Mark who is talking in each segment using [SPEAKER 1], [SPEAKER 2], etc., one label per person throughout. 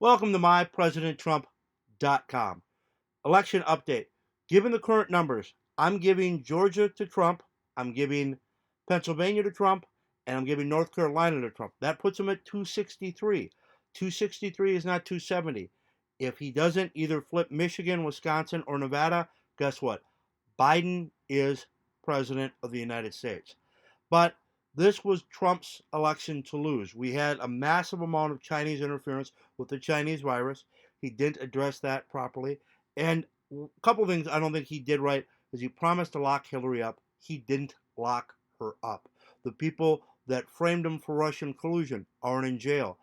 [SPEAKER 1] Welcome to mypresidenttrump.com. Election update. Given the current numbers, I'm giving Georgia to Trump, I'm giving Pennsylvania to Trump, and I'm giving North Carolina to Trump. That puts him at 263. 263 is not 270. If he doesn't either flip Michigan, Wisconsin, or Nevada, guess what? Biden is president of the United States. But this was Trump's election to lose. We had a massive amount of Chinese interference with the Chinese virus. He didn't address that properly. And a couple of things I don't think he did right is he promised to lock Hillary up. He didn't lock her up. The people that framed him for Russian collusion aren't in jail.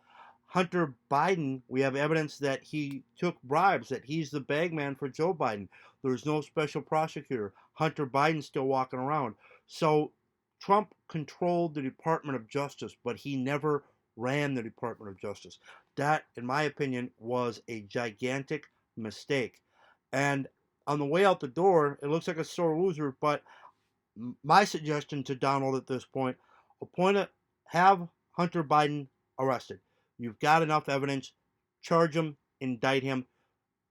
[SPEAKER 1] Hunter Biden, we have evidence that he took bribes, that he's the bagman for Joe Biden. There's no special prosecutor. Hunter Biden's still walking around. So Trump controlled the Department of Justice, but he never ran the Department of Justice. That, in my opinion, was a gigantic mistake. And on the way out the door, it looks like a sore loser, but my suggestion to Donald at this point, have Hunter Biden arrested. You've got enough evidence. Charge him, indict him,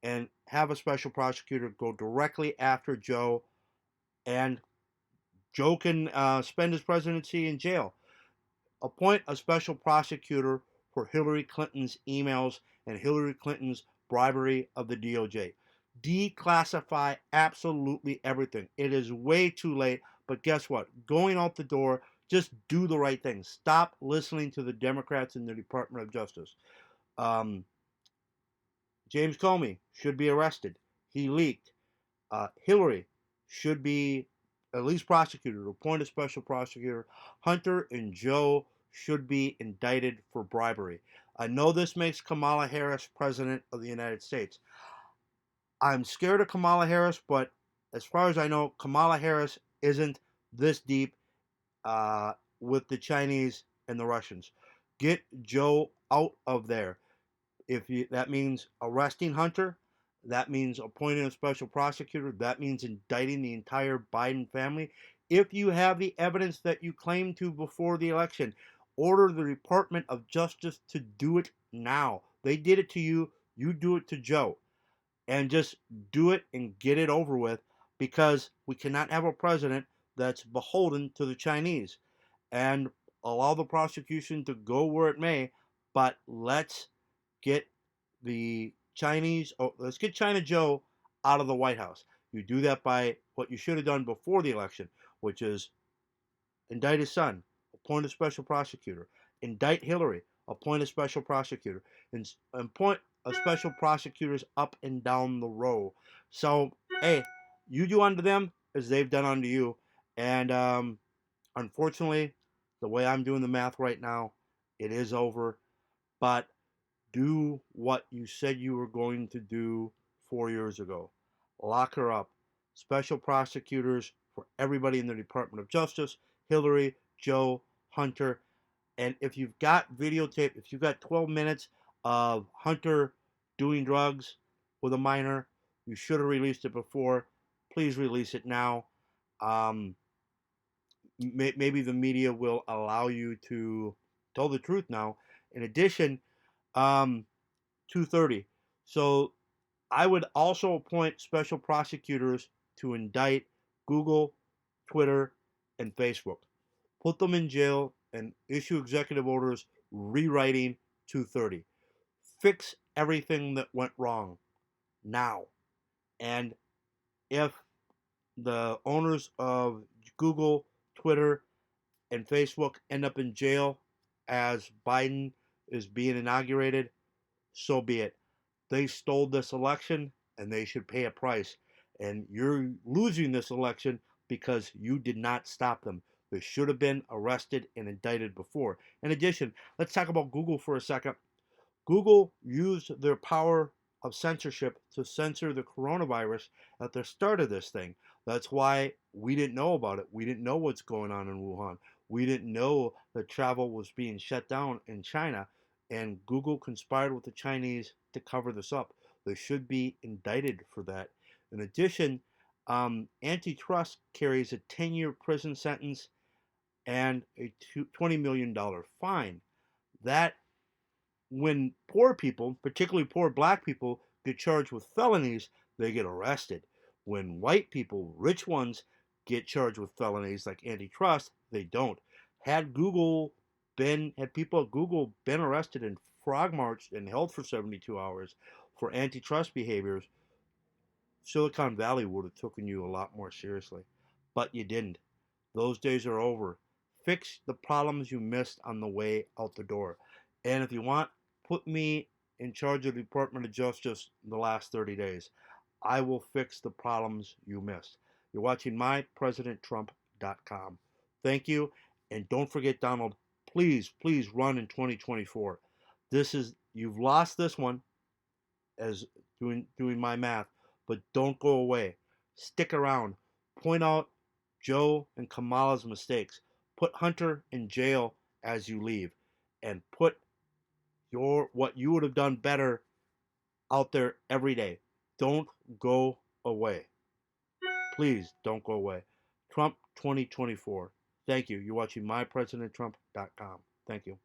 [SPEAKER 1] and have a special prosecutor go directly after Joe, and Joe can spend his presidency in jail. Appoint a special prosecutor for Hillary Clinton's emails and Hillary Clinton's bribery of the DOJ. Declassify absolutely everything. It is way too late, but guess what? Going out the door, just do the right thing. Stop listening to the Democrats in the Department of Justice. Um, James Comey should be arrested. He leaked. Hillary should be at least prosecuted. Appoint a special prosecutor. Hunter and Joe should be indicted for bribery. I know this makes Kamala Harris president of the United States. I'm scared of Kamala Harris, but as far as I know, Kamala Harris isn't this deep with the Chinese and the Russians. Get Joe out of there. That means arresting Hunter, that means appointing a special prosecutor, that means indicting the entire Biden family. If you have the evidence that you claimed to before the election, order the Department of Justice to do it now. They did it to you, you do it to Joe. And just do it and get it over with, because we cannot have a president that's beholden to the Chinese. And allow the prosecution to go where it may, but let's get let's get China Joe out of the White House. You do that by what you should have done before the election, which is indict his son, appoint a special prosecutor, indict Hillary, appoint a special prosecutor, and appoint a special prosecutors up and down the row. So, hey, you do unto them as they've done unto you. And unfortunately, the way I'm doing the math right now, it is over. But do what you said you were going to do 4 years ago. Lock her up. Special prosecutors for everybody in the Department of Justice, Hillary, Joe, Hunter. And if you've got videotape, if you've got 12 minutes of Hunter doing drugs with a minor, you should have released it before. Please release it now. Maybe the media will allow you to tell the truth now. In addition, 230. So I would also appoint special prosecutors to indict Google, Twitter, and Facebook. Put them in jail and issue executive orders rewriting 230. Fix everything that went wrong now. And if the owners of Google, Twitter, and Facebook end up in jail as Biden is being inaugurated, so be it. They stole this election and they should pay a price. And you're losing this election because you did not stop them. They should have been arrested and indicted before. In addition, let's talk about Google for a second. Google used their power of censorship to censor the coronavirus at the start of this thing. That's why we didn't know about it. We didn't know what's going on in Wuhan. We didn't know that travel was being shut down in China, and Google conspired with the Chinese to cover this up. They should be indicted for that. In addition, antitrust carries a 10-year prison sentence and a $20 million fine. That when poor people, particularly poor black people, get charged with felonies, they get arrested. When white people, rich ones, get charged with felonies like antitrust, they don't. Had people at Google been arrested and frog marched and held for 72 hours for antitrust behaviors, Silicon Valley would have taken you a lot more seriously. But you didn't. Those days are over. Fix the problems you missed on the way out the door. And if you want, put me in charge of the Department of Justice the last 30 days. I will fix the problems you missed. You're watching mypresidenttrump.com. Thank you. And don't forget, Donald, please, please run in 2024. You've lost this one as doing my math, but don't go away. Stick around. Point out Joe and Kamala's mistakes. Put Hunter in jail as you leave, and put your what you would have done better out there every day. Don't go away. Please don't go away. Trump 2024. Thank you. You're watching mypresidenttrump.com. Thank you.